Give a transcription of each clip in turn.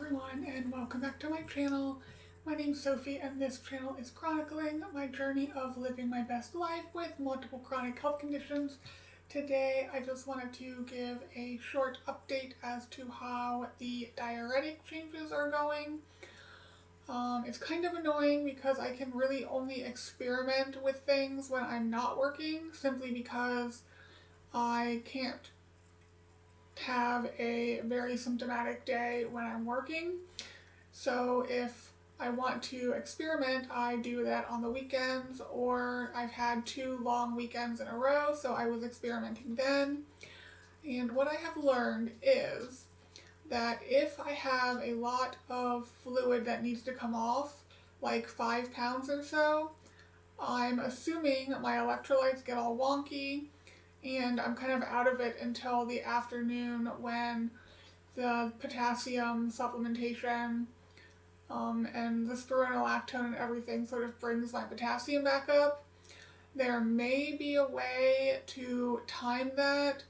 everyone, and welcome back to my channel. My name's Sophie, and this channel is chronicling my journey of living my best life with multiple chronic health conditions. Today I just wanted to give a short update as to how the diuretic changes are going. It's kind of annoying because I can really only experiment with things when I'm not working, simply because I can't have a very symptomatic day when I'm working. So if I want to experiment, I do that on the weekends, or I've had 2 long weekends in a row, so I was experimenting then. And what I have learned is that if I have a lot of fluid that needs to come off, like 5 pounds or so, I'm assuming my electrolytes get all wonky, and I'm kind of out of it until the afternoon when the potassium supplementation and the spironolactone and everything sort of brings my potassium back up. There may be a way to time that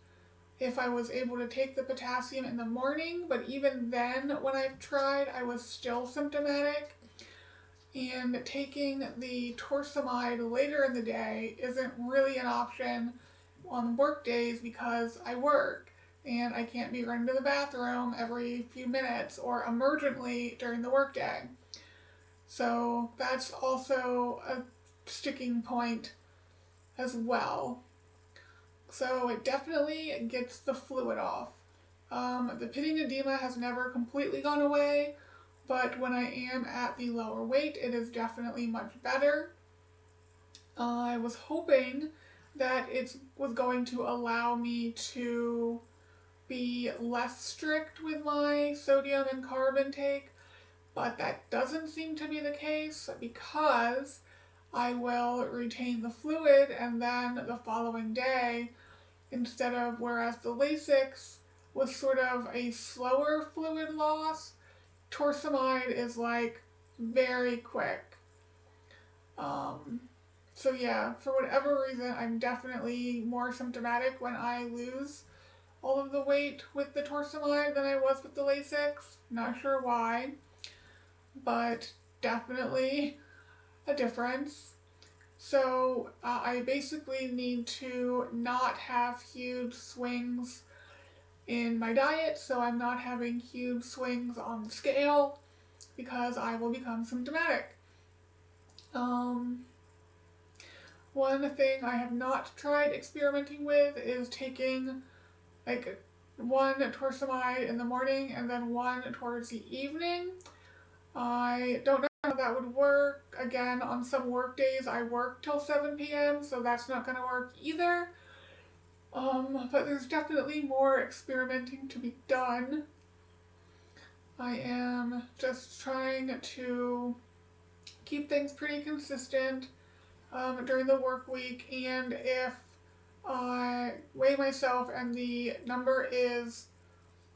if I was able to take the potassium in the morning, but even then when I've tried, I was still symptomatic. And taking the torsemide later in the day isn't really an option on work days because I work and I can't be running to the bathroom every few minutes or emergently during the workday. So that's also a sticking point as well. So it definitely gets the fluid off. The pitting edema has never completely gone away, but when I am at the lower weight, it is definitely much better. I was hoping that it was going to allow me to be less strict with my sodium and carb intake, but that doesn't seem to be the case because I will retain the fluid and then the following day, whereas the Lasix was sort of a slower fluid loss, torsemide is like very quick. So yeah, for whatever reason, I'm definitely more symptomatic when I lose all of the weight with the torsemide than I was with the Lasix. Not sure why, but definitely a difference. So I basically need to not have huge swings in my diet, so I'm not having huge swings on the scale because I will become symptomatic. One thing I have not tried experimenting with is taking like one torsemide in the morning and then one towards the evening. I don't know how that would work. Again, on some work days I work till 7 p.m., so that's not going to work either. But there's definitely more experimenting to be done. I am just trying to keep things pretty consistent during the work week, and if I weigh myself and the number is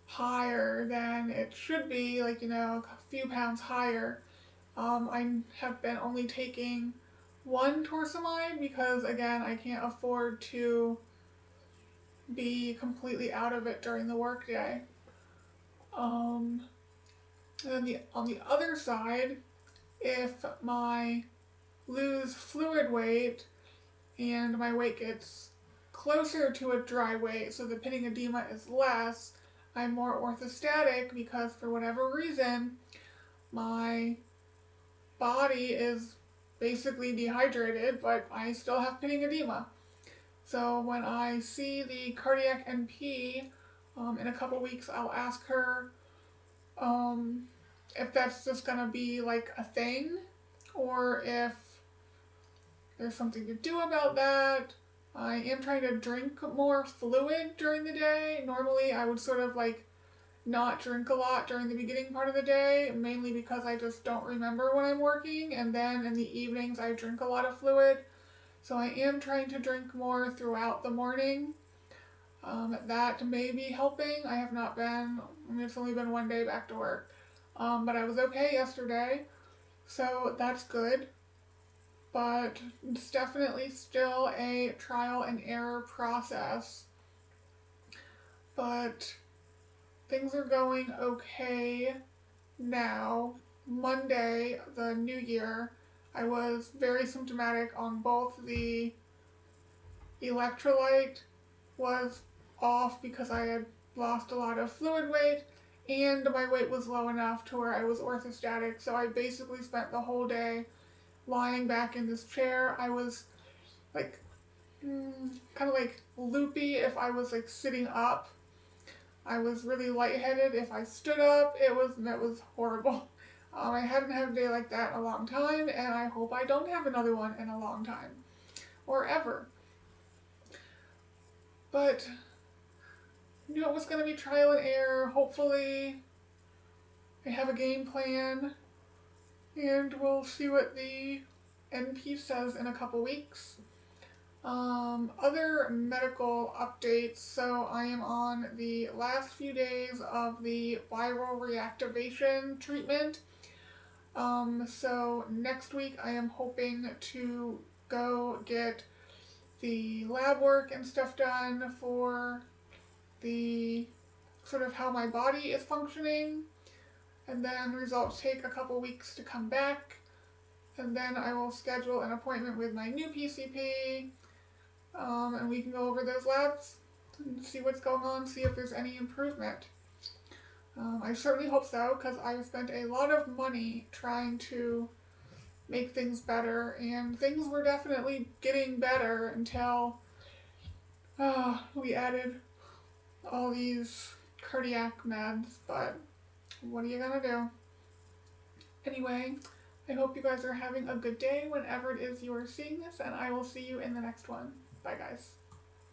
higher than it should be, like, a few pounds higher, I have been only taking one torsemide because, again, I can't afford to be completely out of it during the workday. And then on the other side, if my lose fluid weight and my weight gets closer to a dry weight, so the pitting edema is less, I'm more orthostatic because for whatever reason my body is basically dehydrated, but I still have pitting edema. So when I see the cardiac NP in a couple weeks, I'll ask her if that's just gonna be like a thing or if there's something to do about that. I am trying to drink more fluid during the day. Normally I would sort of like not drink a lot during the beginning part of the day, mainly because I just don't remember when I'm working, and then in the evenings I drink a lot of fluid. So I am trying to drink more throughout the morning. That may be helping. It's only been 1 day back to work. But I was okay yesterday, so that's good. But it's definitely still a trial and error process. But things are going okay. now, Monday, the new year, I was very symptomatic on both. The electrolyte was off because I had lost a lot of fluid weight, and my weight was low enough to where I was orthostatic. So I basically spent the whole day lying back in this chair. I was like kind of like loopy if I was like sitting up. I was really lightheaded if I stood up. It was horrible. I hadn't had a day like that in a long time, and I hope I don't have another one in a long time or ever. But knew it was going to be trial and error. Hopefully I have a game plan, and we'll see what the NP says in a couple weeks. Other medical updates. So I am on the last few days of the viral reactivation treatment. So next week I am hoping to go get the lab work and stuff done for the sort of how my body is functioning, and then results take a couple weeks to come back, and then I will schedule an appointment with my new PCP, and we can go over those labs and see what's going on, see if there's any improvement. I certainly hope so, because I've spent a lot of money trying to make things better, and things were definitely getting better until we added all these cardiac meds, but what are you gonna do? Anyway, I hope you guys are having a good day whenever it is you are seeing this, and I will see you in the next one. Bye, guys.